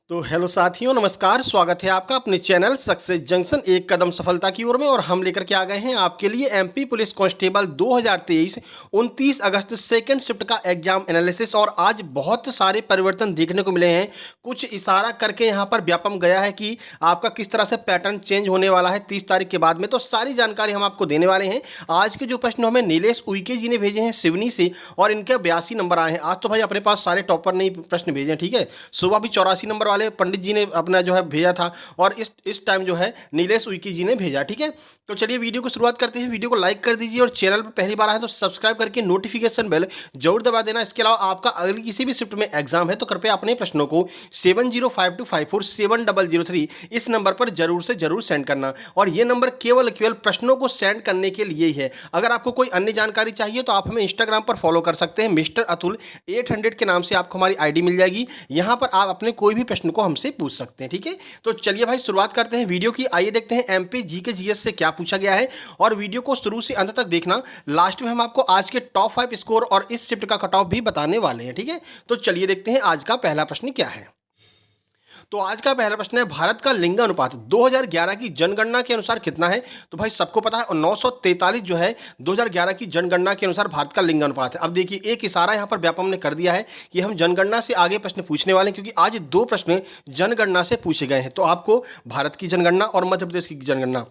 तो हेलो साथियों, नमस्कार। स्वागत है आपका अपने चैनल सक्सेस जंक्शन एक कदम सफलता की ओर में। और हम लेकर के आ गए हैं आपके लिए एमपी पुलिस कांस्टेबल 2023 29 अगस्त सेकंड शिफ्ट का एग्जाम एनालिसिस। और आज बहुत सारे परिवर्तन देखने को मिले हैं। कुछ इशारा करके यहाँ पर व्यापम गया है कि आपका किस तरह से पैटर्न चेंज होने वाला है 30 तारीख के बाद में। तो सारी जानकारी हम आपको देने वाले हैं। आज के जो प्रश्न हमें नीलेश उइके जी ने भेजे हैं सिवनी से, और इनके 82 नंबर आए हैं। आज तो भाई अपने पास सारे टॉपर ने ही प्रश्न भेजे हैं, ठीक है। सुबह भी 84 नंबर वाले पंडित जी ने अपना जो है भेजा था, और इस टाइम जो है नीलेश उइके जी ने भेजा, ठीक है। तो चलिए वीडियो को शुरुआत करते हैं। वीडियो को लाइक कर दीजिए और चैनल पर पहली बार आए तो सब्सक्राइब करके नोटिफिकेशन बेल जरूर दबा देना। इसके अलावा आपका अगली किसी भी शिफ्ट में एग्जाम है तो कृपया अपने प्रश्नों को 7052547003 इस नंबर पर जरूर से जरूर सेंड करना। और ये नंबर केवल प्रश्नों को सेंड करने के लिए ही है। अगर आपको कोई अन्य जानकारी चाहिए तो आप हमें इंस्टाग्राम पर फॉलो कर सकते हैं। मिस्टर अतुल 800 के नाम से आपको हमारी आईडी मिल जाएगी। यहाँ पर आप अपने कोई भी प्रश्न को हमसे पूछ सकते हैं, ठीक है। तो चलिए भाई शुरुआत करते हैं वीडियो की। आइए देखते हैं एमपी जीके जीएस से क्या पूछा गया है। और वीडियो को शुरू से अंत तक देखना। लास्ट में हम आपको आज के टॉप 5 स्कोर और इस शिफ्ट का कट ऑफ भी बताने वाले हैं, ठीक है। तो चलिए देखते हैं आज का पहला प्रश्न क्या है। तो आज का पहला प्रश्न है, भारत का लिंगानुपात 2011 की जनगणना के अनुसार कितना है। तो भाई सबको पता है, और 943 जो है 2011 की जनगणना के अनुसार भारत का लिंगानुपात है। अब देखिए एक इशारा यहाँ पर व्यापम ने कर दिया है कि हम जनगणना से आगे प्रश्न पूछने वाले हैं, क्योंकि आज 2 प्रश्न जनगणना से पूछे गए हैं। तो आपको भारत की जनगणना और मध्य प्रदेश की जनगणना,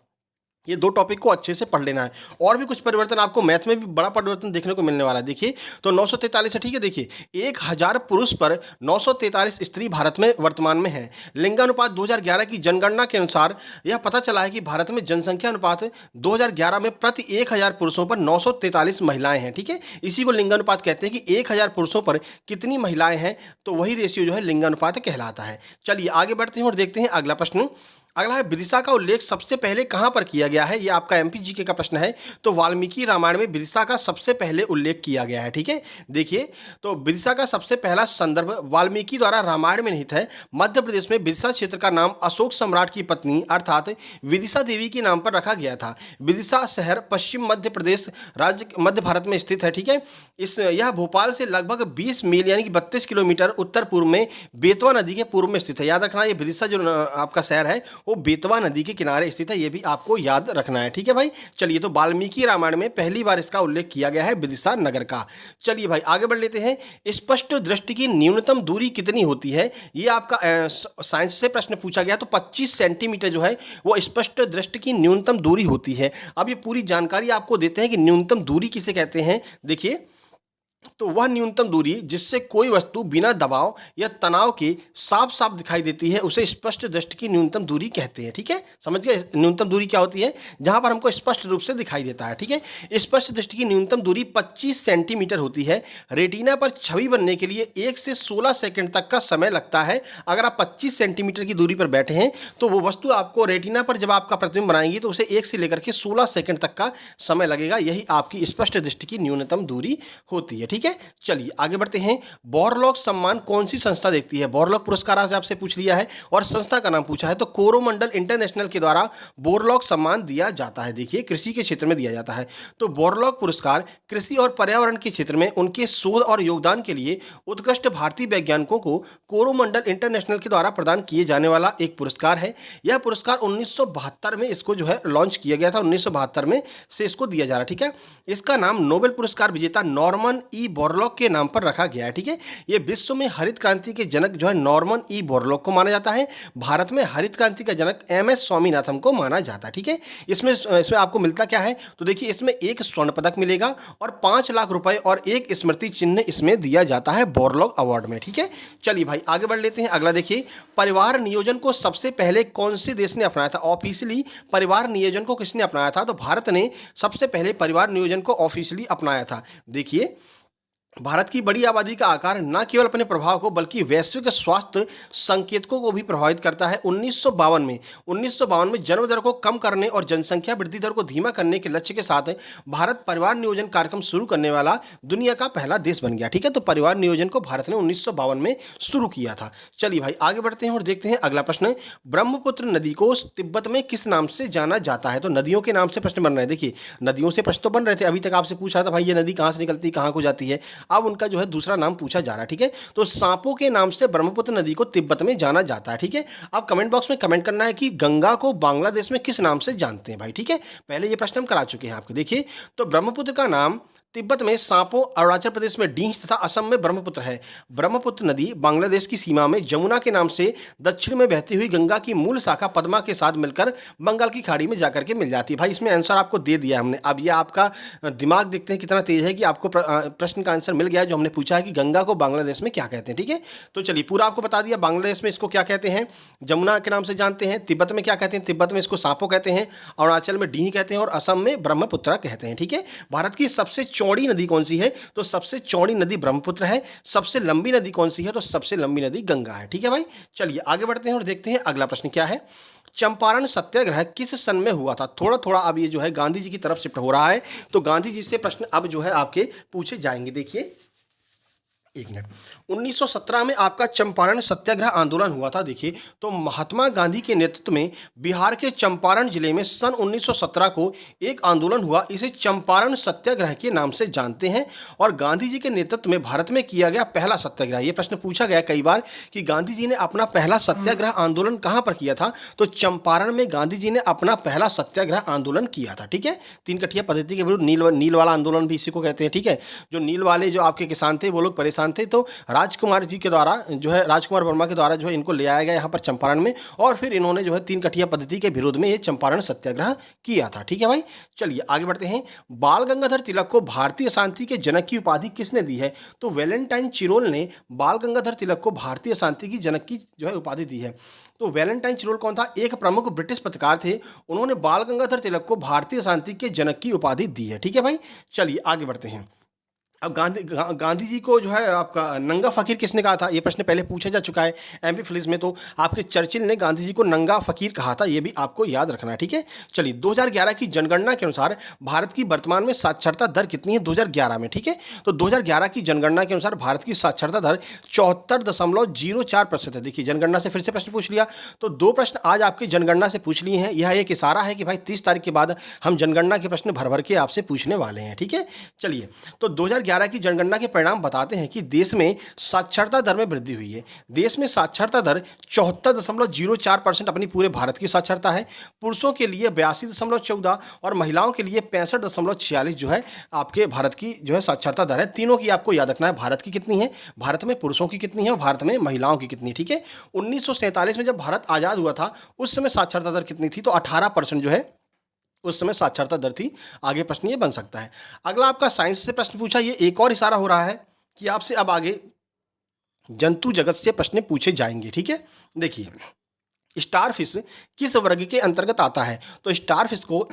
ये 2 टॉपिक को अच्छे से पढ़ लेना है। और भी कुछ परिवर्तन आपको मैथ में भी बड़ा परिवर्तन देखने को मिलने वाला है। देखिए तो 943 है, ठीक है। देखिए 1000 पुरुष पर 943 स्त्री भारत में वर्तमान में है। लिंगानुपात 2011 की जनगणना के अनुसार यह पता चला है कि भारत में जनसंख्या अनुपात 2011 में प्रति 1000 पुरुषों पर 943 महिलाएं हैं, ठीक है। इसी को लिंगानुपात कहते हैं कि 1000 पुरुषों पर कितनी महिलाएं हैं, तो वही रेशियो जो है लिंगानुपात कहलाता है। चलिए आगे बढ़ते हैं और देखते हैं अगला प्रश्न। अगला है, विदिशा का उल्लेख सबसे पहले कहां पर किया गया है। यह आपका एमपी जीके का प्रश्न है। तो वाल्मीकि रामायण में विदिशा का सबसे पहले उल्लेख किया गया है, ठीक है। देखिए तो विदिशा का सबसे पहला संदर्भ वाल्मीकि द्वारा रामायण में निहित है। मध्य प्रदेश में विदिशा क्षेत्र का नाम अशोक सम्राट की पत्नी अर्थात विदिशा देवी के नाम पर रखा गया था। विदिशा शहर पश्चिम मध्य प्रदेश राज्य मध्य भारत में स्थित है, ठीक है। यह भोपाल से लगभग 20 मील यानी कि 32 किलोमीटर उत्तर पूर्व में बेतवा नदी के पूर्व में स्थित है। याद रखना, ये विदिशा जो आपका शहर है वो बेतवा नदी के किनारे स्थित है। ये भी आपको याद रखना है, ठीक है भाई। चलिए तो वाल्मीकि रामायण में पहली बार इसका उल्लेख किया गया है विदिशा नगर का। चलिए भाई आगे बढ़ लेते हैं। स्पष्ट दृष्टि की न्यूनतम दूरी कितनी होती है। ये आपका साइंस से प्रश्न पूछा गया। तो 25 सेंटीमीटर जो है वो स्पष्ट दृष्टि की न्यूनतम दूरी होती है। अब ये पूरी जानकारी आपको देते हैं कि न्यूनतम दूरी किसे कहते हैं। देखिए तो वह न्यूनतम दूरी जिससे कोई वस्तु बिना दबाव या तनाव के साफ साफ दिखाई देती है उसे स्पष्ट दृष्टि की न्यूनतम दूरी कहते हैं, ठीक है। समझ गए न्यूनतम दूरी क्या होती है, जहां पर हमको स्पष्ट रूप से दिखाई देता है, ठीक है। स्पष्ट दृष्टि की न्यूनतम दूरी 25 सेंटीमीटर होती है। रेटिना पर छवि बनने के लिए 1 से 16 सेकंड तक का समय लगता है। अगर आप 25 सेंटीमीटर की दूरी पर बैठे हैं तो वो वस्तु आपको रेटिना पर जब आपका प्रतिबिंब बनाएंगी तो उसे 1 से लेकर के 16 सेकंड तक का समय लगेगा। यही आपकी स्पष्ट दृष्टि की न्यूनतम दूरी होती है, ठीक है। चलिए आगे बढ़ते हैं। बोरलॉग सम्मान कौन सी संस्था देती है। बोरलॉग पुरस्कार आज आपसे पूछ लिया है और संस्था का नाम पूछा है। तो कोरोमंडल इंटरनेशनल के द्वारा बोरलॉग सम्मान दिया जाता है। देखिए कृषि के क्षेत्र में दिया जाता है। तो बोरलॉग पुरस्कार कृषि और पर्यावरण के क्षेत्र में उनके शोध और योगदान के लिए उत्कृष्ट भारतीय वैज्ञानिकों को कोरोमंडल इंटरनेशनल के द्वारा प्रदान किए जाने वाला एक पुरस्कार है। यह पुरस्कार 1972 में इसको जो है लॉन्च किया गया था। 1972 में से इसको दिया जा रहा है, ठीक है। इसका नाम नोबेल पुरस्कार विजेता नॉर्मन ई बोरलॉग के नाम पर रखा गया है, ठीक है। ये विश्व में हरित क्रांति के जनक जो है नॉर्मन ई बोरलॉग को माना जाता है। भारत में हरित क्रांति का जनक एमएस स्वामीनाथन को माना जाता है, ठीक है। इसमें आपको मिलता क्या है। तो देखिए इसमें 1 स्वर्ण पदक मिलेगा और 5 लाख रुपए और 1 स्मृति चिन्ह इसमें दिया जाता है बोरलॉग अवार्ड में, ठीक है। चलिए भाई आगे बढ़ लेते हैं। अगला देखिए, परिवार नियोजन को सबसे पहले कौन से देश ने अपनाया था। ऑफिशियली परिवार नियोजन को किसने अपनाया था। तो भारत ने सबसे पहले परिवार नियोजन को ऑफिशियली अपनाया था। देखिए भारत की बड़ी आबादी का आकार न केवल अपने प्रभाव को बल्कि वैश्विक स्वास्थ्य संकेतकों को भी प्रभावित करता है। 1952 में जन्म दर को कम करने और जनसंख्या वृद्धि दर को धीमा करने के लक्ष्य के साथ भारत परिवार नियोजन कार्यक्रम शुरू करने वाला दुनिया का पहला देश बन गया, ठीक है। तो परिवार नियोजन को भारत ने 1952 में शुरू किया था। चलिए भाई आगे बढ़ते हैं और देखते हैं अगला प्रश्न। ब्रह्मपुत्र नदी को तिब्बत में किस नाम से जाना जाता है। तो नदियों के नाम से प्रश्न बन रहे हैं। देखिए नदियों से प्रश्न तो बन रहे थे, अभी तक आपसे पूछ रहा था भाई ये नदी कहाँ से निकलती है, कहाँ को जाती है। अब उनका जो है दूसरा नाम पूछा जा रहा है, ठीक है। तो सांपों के नाम से ब्रह्मपुत्र नदी को तिब्बत में जाना जाता है, ठीक है। अब कमेंट बॉक्स में कमेंट करना है कि गंगा को बांग्लादेश में किस नाम से जानते हैं भाई, ठीक है। पहले ये प्रश्न हम करा चुके हैं आपको। देखिए, तो ब्रह्मपुत्र का नाम तिब्बत में सांपो, अरुणाचल प्रदेश में डीह तथा असम में ब्रह्मपुत्र है। ब्रह्मपुत्र नदी बांग्लादेश की सीमा में जमुना के नाम से दक्षिण में बहती हुई गंगा की मूल शाखा पद्मा के साथ मिलकर बंगाल की खाड़ी में जाकर के मिल जाती है। भाई इसमें आंसर आपको दे दिया हमने। अब ये आपका दिमाग देखते हैं कितना तेज है कि आपको प्रश्न का आंसर मिल गया जो हमने पूछा है कि गंगा को बांग्लादेश में क्या कहते हैं, ठीक है। तो चलिए पूरा आपको बता दिया। बांग्लादेश में इसको क्या कहते हैं, जमुना के नाम से जानते हैं। तिब्बत में क्या कहते हैं, तिब्बत में इसको सांपो कहते हैं। अरुणाचल में डीह कहते हैं और असम में ब्रह्मपुत्र कहते हैं, ठीक है। भारत की सबसे चौड़ी नदी कौन सी है, तो सबसे चौड़ी नदी ब्रह्मपुत्र है। सबसे लंबी नदी कौन सी है, तो सबसे लंबी नदी गंगा है, ठीक है भाई। चलिए आगे बढ़ते हैं और देखते हैं अगला प्रश्न क्या है। चंपारण सत्याग्रह किस सन में हुआ था। थोड़ा थोड़ा अब ये जो है गांधी जी की तरफ शिफ्ट हो रहा है, तो गांधी जी से प्रश्न अब जो है आपके पूछे जाएंगे। देखिए एक मिनट, 1917 में आपका चंपारण सत्याग्रह आंदोलन हुआ था। देखिए, तो महात्मा गांधी के नेतृत्व में बिहार के चंपारण जिले में सन 1917 को एक आंदोलन हुआ। इसे चंपारण सत्याग्रह के नाम से जानते हैं और गांधी जी के नेतृत्व में भारत में किया गया पहला सत्याग्रह। ये प्रश्न पूछा गया कई बार कि गांधी जी ने अपना पहला सत्याग्रह आंदोलन कहाँ पर किया था, तो चंपारण में गांधी जी ने अपना पहला सत्याग्रह आंदोलन किया था, ठीक है। तीन कठिया पद्धति के विरुद्ध नील वाला आंदोलन भी इसी को कहते हैं, ठीक है। जो नील वाले जो आपके किसान थे वो लोग परेशान थे, तो राजकुमार जी के द्वारा जो है, राजकुमार वर्मा के द्वारा जो है इनको ले आया गया यहाँ पर चंपारण में, और फिर इन्होंने जो है तीन कठिया पद्धति के विरोध में ये चंपारण सत्याग्रह किया था, ठीक है भाई। चलिए आगे बढ़ते हैं। बाल गंगाधर तिलक को भारतीय शांति के जनक की उपाधि किसने दी है, तो वैलेंटाइन चिरोल ने बाल गंगाधर तिलक को भारतीय शांति की जनक की जो है उपाधि दी है। तो वैलेंटाइन चिरोल कौन था, एक प्रमुख ब्रिटिश पत्रकार थे। उन्होंने बाल गंगाधर तिलक को भारतीय शांति के जनक की उपाधि दी है, ठीक है भाई। चलिए आगे बढ़ते हैं। अब गांधी जी को जो है आपका नंगा फकीर किसने कहा था, ये प्रश्न पहले पूछा जा चुका है एमपी फिलिस में। तो आपके चर्चिल ने गांधी जी को नंगा फकीर कहा था, ये भी आपको याद रखना है, ठीक है। चलिए 2011 की जनगणना के अनुसार भारत की वर्तमान में साक्षरता दर कितनी है 2011 में, ठीक है। तो 2011 की जनगणना के अनुसार भारत की साक्षरता दर 74.04% है। देखिए जनगणना से फिर से प्रश्न पूछ लिया, तो दो प्रश्न आज आपकी जनगणना से पूछ लिए हैं। यह एक इशारा है कि भाई 30 तारीख के बाद हम जनगणना के प्रश्न भर भर के आपसे पूछने वाले हैं, ठीक है। चलिए, तो 2011 की जनगणना के परिणाम बताते हैं कि देश में साक्षरता दर में वृद्धि हुई है। देश में साक्षरता दर 74.04% अपनी पूरे भारत की साक्षरता है। पुरुषों के लिए 82.14 और महिलाओं के लिए 65.46 जो है आपके भारत की जो है साक्षरता दर है। तीनों की आपको याद रखना है, भारत की कितनी है, भारत में पुरुषों की कितनी है और भारत में महिलाओं की कितनी, ठीक है। 1947 में जब भारत आज़ाद हुआ था उस समय साक्षरता दर कितनी थी, तो 18% जो है उस समय साक्षरता दर थी। आगे प्रश्न ये बन सकता है। अगला आपका साइंस से प्रश्न पूछा, ये एक और इशारा हो रहा है कि आपसे अब आगे जंतु जगत से प्रश्न पूछे जाएंगे, ठीक है। देखिए, स्टारफिश किस वर्ग के अंतर्गत आता है, तो स्टारफिश को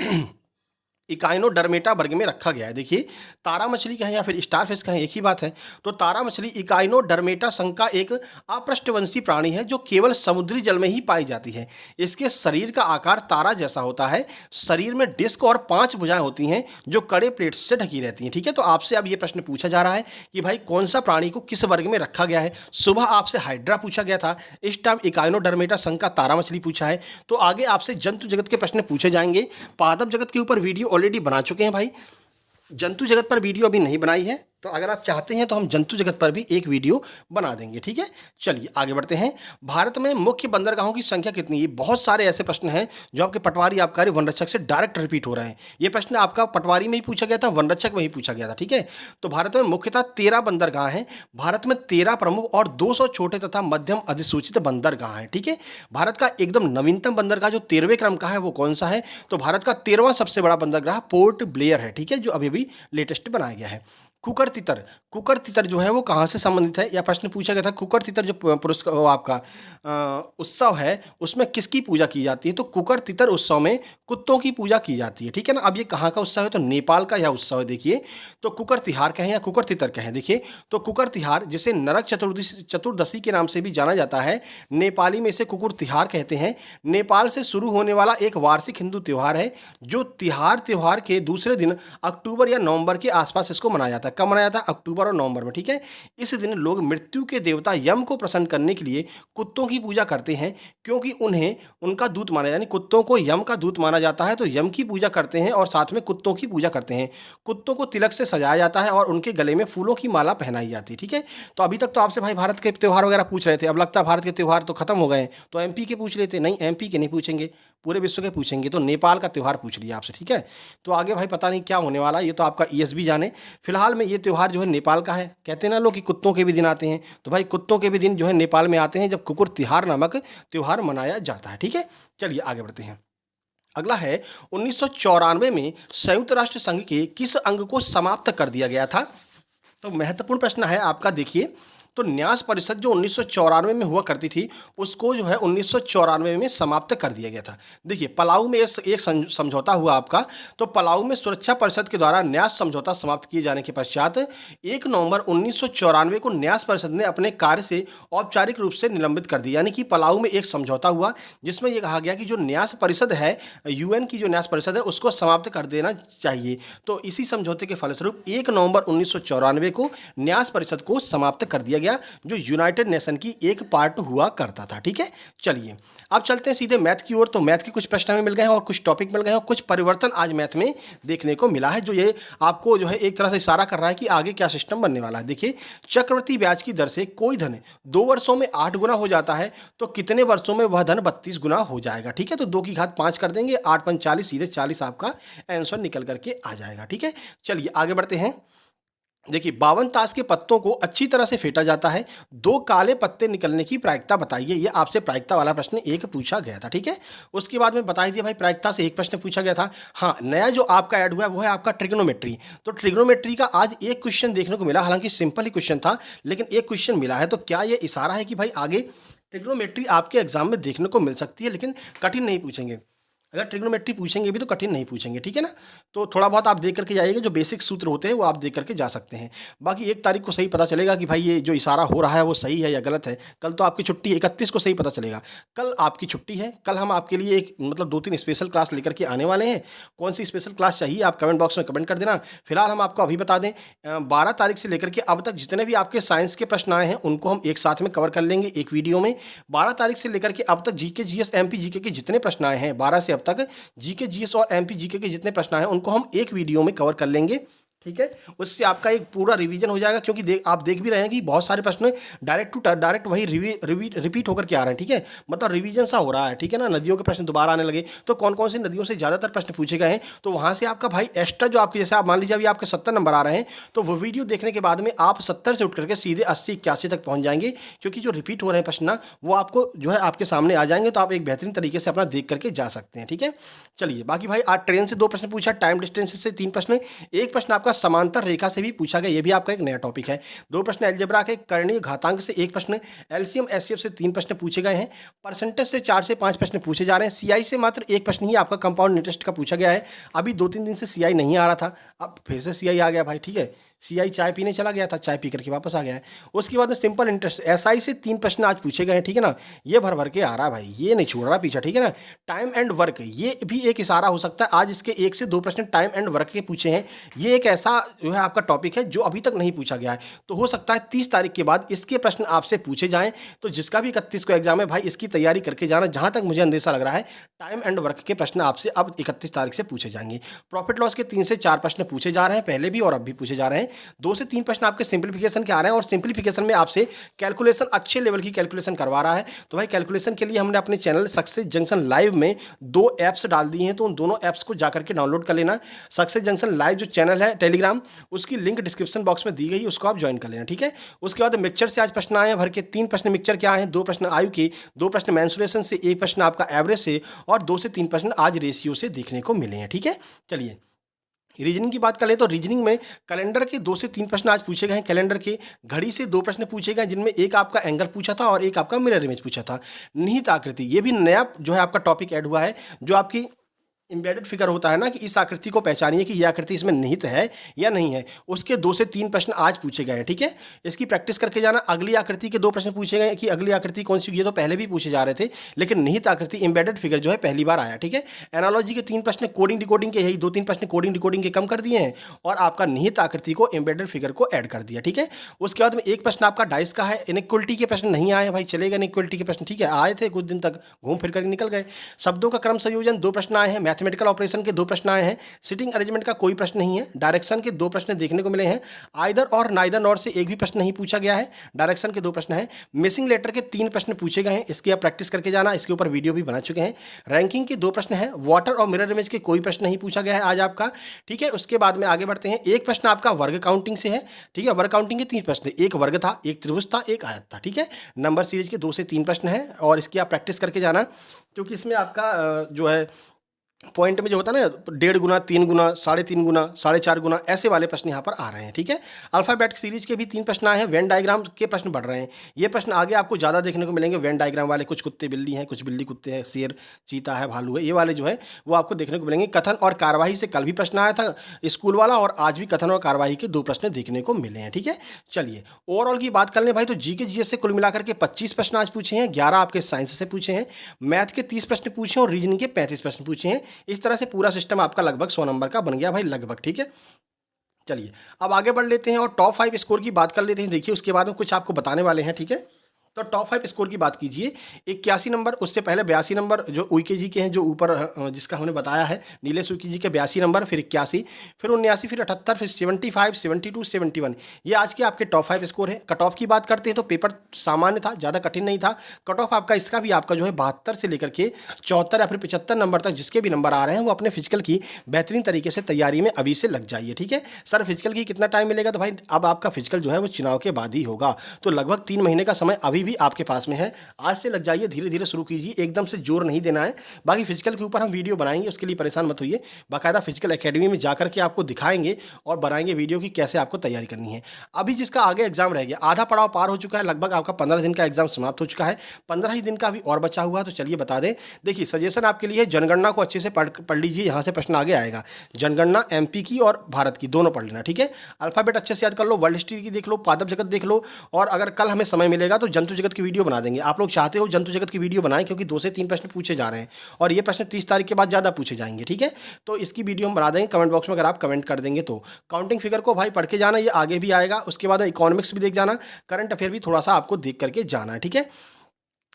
इकाइनोडर्मेटा वर्ग में रखा गया है। देखिए, तारा मछली कहें या फिर स्टारफिश कहें एक ही बात है। तो तारा मछली इकाइनोडर्मेटा संघ का एक अपृष्ठवंशी प्राणी है जो केवल समुद्री जल में ही पाई जाती है। इसके शरीर का आकार तारा जैसा होता है। शरीर में डिस्क और 5 भुजाएं होती हैं जो कड़े प्लेट्स से ढकी रहती हैं, ठीक है। तो आपसे अब ये प्रश्न पूछा जा रहा है कि भाई कौन सा प्राणी को किस वर्ग में रखा गया है। सुबह आपसे हाइड्रा पूछा गया था, इस टाइम इकाइनोडर्मेटा संघ का तारा मछली पूछा है। तो आगे आपसे जंतु जगत के प्रश्न पूछे जाएंगे। पादप जगत के ऊपर वीडियो ऑलरेडी बना चुके हैं भाई, जंतु जगत पर वीडियो अभी नहीं बनाई है। तो अगर आप चाहते हैं तो हम जंतु जगत पर भी एक वीडियो बना देंगे, ठीक है। चलिए आगे बढ़ते हैं। भारत में मुख्य बंदरगाहों की संख्या कितनी है। बहुत सारे ऐसे प्रश्न हैं जो आपके पटवारी आबकारी वन रक्षक से डायरेक्ट रिपीट हो रहे हैं। ये प्रश्न आपका पटवारी में ही पूछा गया था, वन रक्षक में ही पूछा गया था, ठीक है। तो भारत में मुख्यतः 13 बंदरगाह हैं। भारत में 13 प्रमुख और 200 छोटे तथा मध्यम अधिसूचित बंदरगाह हैं, ठीक है। भारत का एकदम नवीनतम बंदरगाह जो 13वें क्रम का है वो कौन सा है, तो भारत का 13वां सबसे बड़ा बंदरगाह पोर्ट ब्लेयर है, ठीक है, जो अभी भी लेटेस्ट बनाया गया है। कुकर तितर जो है वो कहाँ से संबंधित है, या प्रश्न पूछा गया था कुकर तितर जो पुरस्कार वो आपका उत्सव है उसमें किसकी पूजा की जाती है, तो कुकर तितर उत्सव में कुत्तों की पूजा की जाती है, ठीक है ना। अब ये कहाँ का उत्सव है, तो नेपाल का यह उत्सव है। देखिए, तो कुकर तिहार कहें या कुकर तितर कहें, देखिए तो कुकर तिहार जिसे नरक चतुर्दशी के नाम से भी जाना जाता है, नेपाली में इसे कुकुर तिहार कहते हैं। नेपाल से शुरू होने वाला एक वार्षिक हिंदू त्यौहार है जो तिहार त्यौहार के दूसरे दिन अक्टूबर या नवंबर के आसपास इसको मनाया जाता है। था। कब मनाया जाता है? अक्टूबर और नवंबर में, ठीक है। इस दिन लोग मृत्यु के देवता यम को प्रसन्न करने के लिए कुत्तों की पूजा करते हैं, क्योंकि उन्हें उनका दूत माना, यानी कुत्तों को यम का दूत माना जाता है, तो यम की पूजा करते हैं और साथ में कुत्तों की पूजा करते हैं। कुत्तों को तिलक से सजाया जाता है और उनके गले में फूलों की माला पहनाई जाती है, ठीक है। तो अभी तक तो आपसे भाई भारत के त्यौहार वगैरह पूछ रहे थे, अब लगता है भारत के त्यौहार तो खत्म हो गए हैं, तो एमपी के पूछ लेते। नहीं, एमपी के नहीं पूछेंगे, पूरे विश्व के पूछेंगे। तो नेपाल का त्यौहार पूछ लिया आपसे, ठीक है। तो आगे भाई पता नहीं क्या होने वाला है, ये तो आपका ईएसबी जाने। फिलहाल में ये त्यौहार जो है नेपाल का है। कहते हैं ना लोग कि कुत्तों के भी दिन आते हैं, तो भाई कुत्तों के भी दिन जो है नेपाल में आते हैं, जब कुकुर तिहार नामक त्यौहार मनाया जाता है, ठीक है। चलिए आगे बढ़ते हैं। अगला है 1994 में संयुक्त राष्ट्र संघ के किस अंग को समाप्त कर दिया गया था? तो महत्वपूर्ण प्रश्न है आपका, देखिए। तो न्यास परिषद जो 1994 में हुआ करती थी, उसको जो है 1994 में समाप्त कर दिया गया था। देखिए पलाऊ में एक समझौता हुआ आपका। तो पलाऊ में सुरक्षा परिषद के द्वारा न्यास समझौता समाप्त किए जाने के पश्चात 1 नवंबर 1994 को न्यास परिषद ने अपने कार्य से औपचारिक रूप से निलंबित कर दिया। यानी कि पलाऊ में एक समझौता हुआ जिसमें यह कहा गया कि जो न्यास परिषद है, यूएन की जो न्यास परिषद है, उसको समाप्त कर देना चाहिए। तो इसी समझौते के फलस्वरूप 1 नवंबर 1994 को न्यास परिषद को समाप्त कर दिया गया, जो यूनाइटेड नेशन की एक पार्ट हुआ करता था, ठीक है। चलिए अब चलते हैं सीधे मैथ की ओर। तो मैथ के कुछ प्रश्न हमें मिल गए हैं और कुछ टॉपिक मिल गए हैं और कुछ परिवर्तन आज मैथ में देखने को मिला है, जो ये आपको जो है एक तरह से इशारा कर रहा है कि आगे क्या सिस्टम बनने वाला है। देखिए, चक्रवृद्धि ब्याज की दर से कोई धन 2 वर्षों में 8 गुना हो जाता है, तो कितने वर्षों में वह धन 32 गुना हो जाएगा, ठीक है। तो 2 की घात 5 कर देंगे, 8 5 40, सीधे 40 आपका आंसर निकल करके आ जाएगा, ठीक है। चलिए आगे बढ़ते हैं। देखिए, 52 ताश के पत्तों को अच्छी तरह से फेंटा जाता है, 2 काले पत्ते निकलने की प्रायिकता बताइए। ये आपसे प्रायिकता वाला प्रश्न एक पूछा गया था, ठीक है। उसके बाद में बता दिया भाई, प्रायिकता से एक प्रश्न पूछा गया था। हाँ, नया जो आपका ऐड हुआ है वो है आपका ट्रिग्नोमेट्री। तो ट्रिग्नोमेट्री का आज एक क्वेश्चन देखने को मिला, हालांकि सिंपल ही क्वेश्चन था, लेकिन एक क्वेश्चन मिला है। तो क्या ये इशारा है कि भाई आगे ट्रिग्नोमेट्री आपके एग्जाम में देखने को मिल सकती है, लेकिन कठिन नहीं पूछेंगे। अगर ट्रिग्नोमेट्री पूछेंगे भी तो कठिन नहीं पूछेंगे, ठीक है ना। तो थोड़ा बहुत आप देख करके जाइएगा, जो बेसिक सूत्र होते हैं वो आप देख करके जा सकते हैं। बाकी 1 तारीख को सही पता चलेगा कि भाई ये जो इशारा हो रहा है वो सही है या गलत है। कल तो आपकी छुट्टी है, 31 को सही पता चलेगा। कल आपकी छुट्टी है, कल हम आपके लिए एक मतलब 2-3 स्पेशल क्लास लेकर के आने वाले हैं। कौन सी स्पेशल क्लास चाहिए आप कमेंट बॉक्स में कमेंट कर देना। फिलहाल हम आपको अभी बता दें, 12 तारीख से लेकर के अब तक जितने भी आपके साइंस के प्रश्न आए हैं उनको हम एक साथ में कवर कर लेंगे एक वीडियो में। 12 तारीख से लेकर के अब तक जीके जीएस एमपी जीके के जितने प्रश्न आए हैं 12 से अब तक, जीके जीएस और एमपी जीके के जितने प्रश्न आए हैं उनको हम एक वीडियो में कवर कर लेंगे, ठीक है। उससे आपका एक पूरा रिवीजन हो जाएगा, क्योंकि आप देख भी रहे हैं कि बहुत सारे प्रश्न डायरेक्ट टू डायरेक्ट वही रिपीट होकर के आ रहे हैं, ठीक है। मतलब रिवीजन सा हो रहा है, ठीक है ना। नदियों के प्रश्न दोबारा आने लगे, तो कौन कौन सी नदियों से ज़्यादातर प्रश्न पूछे गए हैं, तो वहाँ से आपका भाई एक्स्ट्रा जो आपके, जैसे आप मान लीजिए अभी आपके 70 नंबर आ रहे हैं, तो वो वीडियो देखने के बाद में आप 70 से उठ करके सीधे 80-81 तक पहुँच जाएंगे, क्योंकि जो रिपीट हो रहे हैं प्रश्न ना, वो आपको जो है आपके सामने आ जाएंगे, तो आप एक बेहतरीन तरीके से अपना देख करके जा सकते हैं, ठीक है। चलिए बाकी भाई, आज ट्रेन से 2 प्रश्न पूछा, टाइम डिस्टेंस से 3 प्रश्न, एक प्रश्न आपका समांतर रेखा से भी पूछा गया, ये भी आपका एक नया टॉपिक है। 2 प्रश्न अलजेब्रा के करणीय घातांक से 1 प्रश्न, एलसीएम एचसीएफ से 3 प्रश्न पूछे गए हैं, परसेंटेज से 4 से 5 प्रश्न पूछे जा रहे हैं, सीआई से मात्र 1 प्रश्न ही आपका कंपाउंड इंटरेस्ट का पूछा गया है। अभी 2-3 दिन से सीआई नहीं आ रहा था, अब फिर से सीआई आ गया भाई, ठीक है। सीआई चाय पीने चला गया था, चाय पी करके वापस आ गया है। उसके बाद में सिंपल इंटरेस्ट एसआई से 3 प्रश्न आज पूछे गए हैं, ठीक है ना। ये भर भर के आ रहा है भाई, ये नहीं छोड़ रहा पीछा, ठीक है ना। टाइम एंड वर्क, ये भी एक इशारा हो सकता है, आज इसके 1 से 2 प्रश्न टाइम एंड वर्क के पूछे हैं। ये एक ऐसा जो है आपका टॉपिक है जो अभी तक नहीं पूछा गया है, तो हो सकता है 30 तारीख के बाद इसके प्रश्न आपसे पूछे जाएं। तो जिसका भी 31 को एग्जाम है भाई, इसकी तैयारी करके जाना। जहां तक मुझे अंदेशा लग रहा है, टाइम एंड वर्क के प्रश्न आपसे अब 31 तारीख से पूछे जाएंगे। प्रॉफिट लॉस के 3 से 4 प्रश्न पूछे जा रहे हैं, पहले भी और अब भी पूछे जा रहे हैं। 2 से 3 प्रश्न आपके सिंपलीफिकेशन के आ रहे हैं, और सिंपलीफिकेशन में आपसे कैलकुलेशन, अच्छे लेवल की कैलकुलेशन करवा रहा है। तो भाई कैलकुलेशन के लिए हमने अपने चैनल सक्सेस जंक्शन लाइव में 2 ऐप्स डाल दिए हैं, तो उन दोनों ऐप्स को जाकर के डाउनलोड कर लेना। सक्सेस जंक्शन लाइव जो चैनल है टेलीग्राम, उसकी लिंक डिस्क्रिप्शन बॉक्स में दी गई, उसको आप ज्वाइन कर लेना, ठीक है। उसके बाद मिक्सचर से आज प्रश्न आए हैं भर के, 3 प्रश्न मिक्सचर के आए हैं, 2 प्रश्न आयु के, 2 प्रश्न मेंसुरेशन से, 1 प्रश्न आपका एवरेज से, और 2 से 3 प्रश्न आज रेशियो से देखने को मिले हैं, ठीक है। चलिए रीजनिंग की बात करें तो रीजनिंग में कैलेंडर के 2 से 3 प्रश्न आज पूछे गए हैं, कैलेंडर के। घड़ी से 2 प्रश्न पूछे गए, जिनमें एक आपका एंगल पूछा था और एक आपका मिरर इमेज पूछा था। निहित आकृति, ये भी नया जो है आपका टॉपिक ऐड हुआ है, जो आपकी एम्बेडेड फिगर होता है ना कि इस आकृति को पहचानिए कि ये आकृति इसमें निहित है या नहीं है। उसके 2 से 3 प्रश्न आज पूछे गए हैं, ठीक है? इसकी प्रैक्टिस करके जाना। अगली आकृति के 2 प्रश्न पूछे गए कि अगली आकृति कौन-सी, ये तो पहले भी पूछे जा रहे थे, लेकिन निहित आकृति एम्बेडेड फिगर जो है पहली बार आया, ठीक है? एनालॉजी के 3 प्रश्न, कोडिंग डिकोडिंग के, यही 2-3 प्रश्न कोडिंग डिकोडिंग के कम कर दिए हैं और आपका निहित आकृति को एम्बेडेड फिगर को ऐड कर दिया, ठीक है? उसके बाद में एक प्रश्न आपका डाइस का है। इनइक्वालिटी के प्रश्न नहीं आए भाई, चलेगा इनइक्वालिटी के प्रश्न, ठीक है? आए थे कुछ दिन तक, घूम फिर कर निकल गए। शब्दों का क्रम संयोजन 2 प्रश्न आए हैं। मैथमेटिकल ऑपरेशन के 2 प्रश्न आए हैं। सिटिंग अरेंजमेंट का कोई प्रश्न नहीं है। डायरेक्शन के 2 प्रश्न देखने को मिले हैं। आइदर और नाइदर नॉर से एक भी प्रश्न नहीं पूछा गया है। डायरेक्शन के 2 प्रश्न हैं। मिसिंग लेटर के 3 प्रश्न पूछे गए हैं। इसकी आप प्रैक्टिस करके जाना, इसके ऊपर वीडियो भी बना चुके हैं। रैंकिंग के 2 प्रश्न हैं। वाटर और मिरर इमेज के कोई प्रश्न नहीं पूछा गया है आज आपका, ठीक है? उसके बाद में आगे बढ़ते हैं। एक प्रश्न आपका वर्ग काउंटिंग से है, ठीक है? वर्ग काउंटिंग के 3 प्रश्न, एक वर्ग था, एक त्रिभुज था, एक आयत था, ठीक है? नंबर सीरीज के 2 से 3 प्रश्न हैं और इसकी आप प्रैक्टिस करके जाना, क्योंकि इसमें आपका जो है पॉइंट में जो होता है ना 1.5 गुना, 3 गुना, 3.5 गुना, 4.5 गुना, ऐसे वाले प्रश्न यहाँ पर आ रहे हैं, ठीक है? अल्फाबेट सीरीज के भी 3 प्रश्न आए हैं। वेन डायग्राम के प्रश्न बढ़ रहे हैं। ये प्रश्न आगे आपको ज़्यादा देखने को मिलेंगे। वेन डायग्राम वाले, कुछ कुत्ते बिल्ली हैं, कुछ बिल्ली कुत्ते हैं, शेर चीता है, भालू है, ये वाले जो है वो आपको देखने को मिलेंगे। कथन और कार्यवाही से कल भी प्रश्न आया था स्कूल वाला, और आज भी कथन और कार्यवाही के 2 प्रश्न देखने को मिले हैं, ठीक है? चलिए ओवरऑल की बात कर लें भाई, तो जीके जीएस से कुल मिलाकर के 25 प्रश्न आज पूछे हैं। 11 आपके साइंस से पूछे हैं। मैथ के 30 प्रश्न पूछे हैं और रीजनिंग के 35 प्रश्न पूछे हैं। इस तरह से पूरा सिस्टम आपका लगभग 100 नंबर का बन गया भाई, लगभग, ठीक है? चलिए अब आगे बढ़ लेते हैं और टॉप 5 स्कोर की बात कर लेते हैं। देखिए उसके बाद में कुछ आपको बताने वाले हैं, ठीक है? तो टॉप 5 स्कोर की बात कीजिए। 81 नंबर, उससे पहले 82 नंबर जो उइके जी के हैं, जो ऊपर जिसका हमने बताया है, नीलेश उइके जी के 82 नंबर, फिर 81, फिर 79, फिर 78, फिर 75, 72, 71। ये आज के आपके टॉप 5 स्कोर हैं। कट ऑफ की बात करते हैं तो पेपर सामान्य था, ज़्यादा कठिन नहीं था। कट ऑफ आपका इसका भी आपका जो है 72 से लेकर के 74 या फिर 75 नंबर तक जिसके भी नंबर आ रहे हैं, वो अपने फिजिकल की बेहतरीन तरीके से तैयारी में अभी से लग जाइए, ठीक है? सर फिजिकल की कितना टाइम मिलेगा? तो भाई अब आपका फिजिकल जो है वो चुनाव के बाद ही होगा, तो लगभग 3 महीने का समय अभी भी आपके पास में है। आज से लग जाइए, धीरे धीरे शुरू कीजिए, एकदम से जोर नहीं देना है। बाकी फिजिकल के ऊपर हम वीडियो बनाएंगे, उसके लिए परेशान मत होइए। बाकायदा फिजिकल एकेडमी में जाकर के आपको दिखाएंगे और बनाएंगे वीडियो की कैसे आपको तैयारी करनी है। अभी जिसका आगे एग्जाम रह गया, आधा पड़ाव पार हो चुका है, लगभग आपका 15 दिन का एग्जाम समाप्त हो चुका है। 15 ही दिन का अभी और बचा हुआ है, तो चलिए बता दें। देखिए सजेशन आपके लिए, जनगणना को अच्छे से पढ़ लीजिए, यहाँ से प्रश्न आगे आएगा। जनगणना एमपी की और भारत की दोनों पढ़ लेना, ठीक है? अल्फाबेट अच्छे से याद कर लो, वर्ल्ड हिस्ट्री की देख लो, पादप जगत देख लो, और अगर कल हमें समय मिलेगा तो जंतु जगत की वीडियो बना देंगे। आप लोग चाहते हो जंतु जगत की वीडियो बनाएं, क्योंकि 2 से 3 प्रश्न पूछे जा रहे हैं और ये प्रश्न 30 तारीख के बाद ज़्यादा पूछे जाएंगे, ठीक है? तो इसकी वीडियो हम बना देंगे, कमेंट बॉक्स में अगर आप कमेंट कर देंगे तो। काउंटिंग फिगर को भाई पढ़ के जाना, ये आगे भी आएगा। उसके बाद इकोनॉमिक्स भी देख जाना, करंट अफेयर भी थोड़ा सा आपको देख करके जाना है, ठीक है?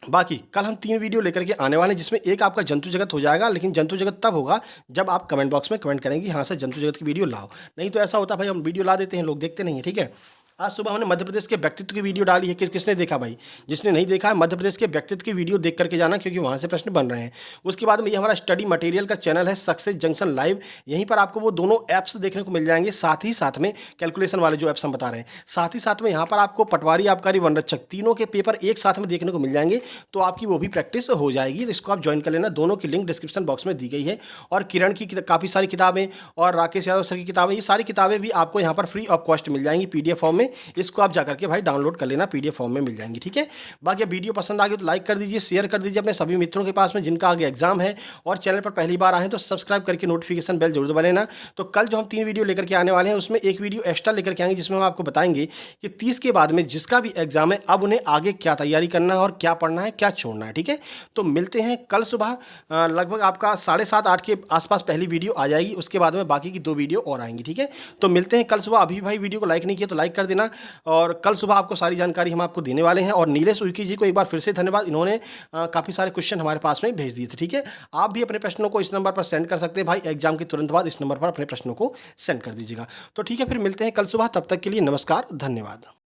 बाकी कल हम 3 वीडियो लेकर के आने वाले हैं, जिसमें एक आपका जंतु जगत हो जाएगा, लेकिन जंतु जगत तब होगा जब आप कमेंट बॉक्स में कमेंट करेंगे हाँ सर जंतु जगत की वीडियो लाओ। नहीं तो ऐसा होता भाई हम वीडियो ला देते हैं, लोग देखते नहीं है, ठीक है? आज सुबह हमने मध्य प्रदेश के व्यक्तित्व की वीडियो डाली है। किसने देखा भाई? जिसने नहीं देखा है, मध्य प्रदेश के व्यक्तित्व की वीडियो देख करके जाना, क्योंकि वहाँ से प्रश्न बन रहे हैं। उसके बाद में ये हमारा स्टडी मटेरियल का चैनल है, सक्सेस जंक्शन लाइव। यहीं पर आपको वो दोनों ऐप्स देखने को मिल जाएंगे, साथ ही साथ में कैलकुलेशन वाले जो ऐप्स हम बता रहे हैं, साथ ही साथ में यहाँ पर आपको पटवारी, आबकारी, वनरक्षक, तीनों के पेपर एक साथ में देखने को मिल जाएंगे, तो आपकी वो भी प्रैक्टिस हो जाएगी। इसको आप ज्वाइन कर लेना, दोनों की लिंक डिस्क्रिप्शन बॉक्स में दी गई है। और किरण की काफ़ी सारी किताबें और राकेश यादव सर की किताबें, ये सारी किताबें भी आपको यहाँ पर फ्री ऑफ कॉस्ट मिल जाएंगी PDF फॉर्म में। इसको आप करके भाई डाउनलोड कर लेना, PDF फॉर्म में मिल जाएंगी, ठीक है? बाकी वीडियो पसंद आ गई तो लाइक कर दीजिए, शेयर कर दीजिए अपने सभी मित्रों के पास में जिनका आगे एग्जाम है, और चैनल पर पहली बार आए हैं तो सब्सक्राइब करके नोटिफिकेशन बेल जरूर दबा लेना। तो कल जो हम 3 वीडियो लेकर के आने वाले हैं, उसमें एक वीडियो एक्स्ट्रा लेकर के आएंगे, जिसमें हम आपको बताएंगे कि 30 के बाद में जिसका भी एग्जाम है, अब उन्हें आगे क्या तैयारी करना है और क्या पढ़ना है, क्या छोड़ना है, ठीक है? तो मिलते हैं कल सुबह, लगभग आपका 7:30 8 के आसपास पहली वीडियो आ जाएगी। उसके बाद में बाकी की 2 वीडियो और आएंगी, ठीक है? तो मिलते हैं कल सुबह। अभी भाई वीडियो को लाइक नहीं किया तो लाइक कर देना, और कल सुबह आपको सारी जानकारी हम आपको देने वाले हैं। और नीलेश उइके जी को एक बार फिर से धन्यवाद, इन्होंने काफ़ी सारे क्वेश्चन हमारे पास में भेज दिए थे, ठीक है? आप भी अपने प्रश्नों को इस नंबर पर सेंड कर सकते हैं भाई, एग्जाम के तुरंत बाद इस नंबर पर अपने प्रश्नों को सेंड कर दीजिएगा। तो ठीक है, फिर मिलते हैं कल सुबह, तब तक के लिए नमस्कार, धन्यवाद।